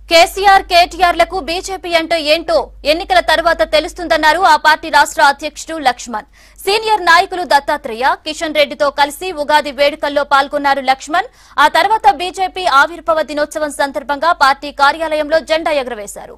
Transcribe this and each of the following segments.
KCR కేటీఆర్లకు BJP అంటే ఏంటో ఎన్నికల తర్వాత తెలుస్తుందన్నారు ఆ పార్టీ రాష్ట్ర అధ్యక్షుడు లక్ష్మణ్. సీనియర్ నాయకులు దత్తాత్రేయ, కిషన్ రెడ్డితో కలిసి ఉగాది వేడుకల్లో పాల్గొన్నారు లక్ష్మణ్. ఆ తర్వాత బీజేపీ ఆవిర్భావ దినోత్సవం సందర్భంగా పార్టీ కార్యాలయంలో జెండా ఎగురవేశారు.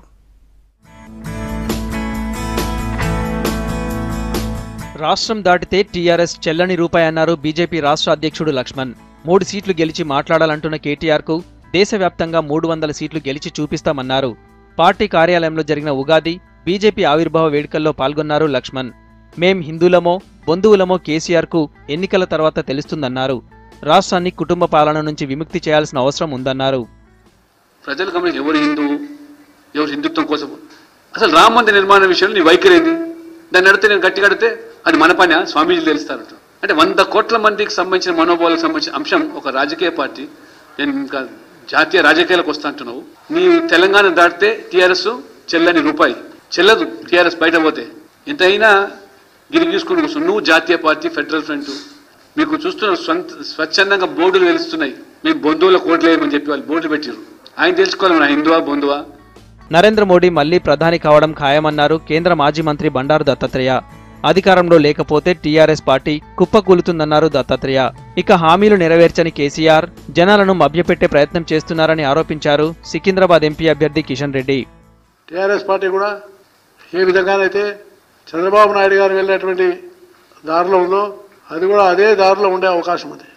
రాష్ట్రం దాటితే టీఆర్ఎస్ చెల్లని రూపాయి అన్నారు బీజేపీ రాష్ట్ర అధ్యక్షుడు లక్ష్మణ్. 3 సీట్లు గెలిచి మాట్లాడాలంటున్న కేటీఆర్కు దేశవ్యాప్తంగా 300 సీట్లు గెలిచి చూపిస్తామన్నారు. పార్టీ కార్యాలయంలో జరిగిన ఉగాది, బీజేపీ ఆవిర్భావ వేడుకల్లో పాల్గొన్నారు లక్ష్మణ్. మేం హిందువులమో బంధువులమో కేసీఆర్కు ఎన్నికల తర్వాత తెలుస్తుందన్నారు. రాష్ట్రాన్ని కుటుంబ పాలన నుంచి విముక్తి చేయాల్సిన అవసరం ఉందన్నారు. ప్రజలు గమనించి ఎవరు హిందువు, ఎవరు హిందుత్వం కోసం, అసలు రామ మందిర నిర్మాణ విషయంలో నీ వైఖరి ఏంది? దాన్ని అడిగితే నేను గట్టి కడితే అది మన పని, స్వామీజీలు తెలుస్తారు. అంటే 100 కోట్ల మందికి సంబంధించిన మనోభావాలకు సంబంధించిన అంశం ఒక రాజకీయ పార్టీ. నేను ఇంకా జాతీయ రాజకీయాలకు వస్తా అంటున్నావు. నీవు తెలంగాణ దాటితే టీఆర్ఎస్ చెల్లని రూపాయి చెల్లదు. టీఆర్ఎస్ బయట పోతే ఎంతైనా గిరి తీసుకుని కూర్చుని నువ్వు జాతీయ పార్టీ, ఫెడరల్ ఫ్రంట్ మీకు చూస్తున్న స్వచ్ఛందంగా బోర్డులు తెలుస్తున్నాయి. మీకు బంధువుల కోట్లేయమని చెప్పి వాళ్ళు బోర్డులు పెట్టారు. ఆయన తెలుసుకోవాలి మన హిందువా బంధువా. నరేంద్ర మోడీ మళ్లీ ప్రధాని కావడం ఖాయమన్నారు కేంద్ర మాజీ మంత్రి బండారు దత్తాత్రేయ. అధికారంలో లేకపోతే టీఆర్ఎస్ పార్టీ కుప్పకూలుతుందన్నారు దత్తాత్రేయ. ఇక హామీలు నెరవేర్చని కేసీఆర్ జనాలను మభ్యపెట్టే ప్రయత్నం చేస్తున్నారని ఆరోపించారు సికింద్రాబాద్ ఎంపీ అభ్యర్థి కిషన్ రెడ్డి. టీఆర్ఎస్ పార్టీ కూడా ఏ విధంగానైతే చంద్రబాబు నాయుడు గారు వెళ్ళేటువంటి దారిలో ఉందో అది కూడా అదే దారిలో ఉండే అవకాశం ఉంది.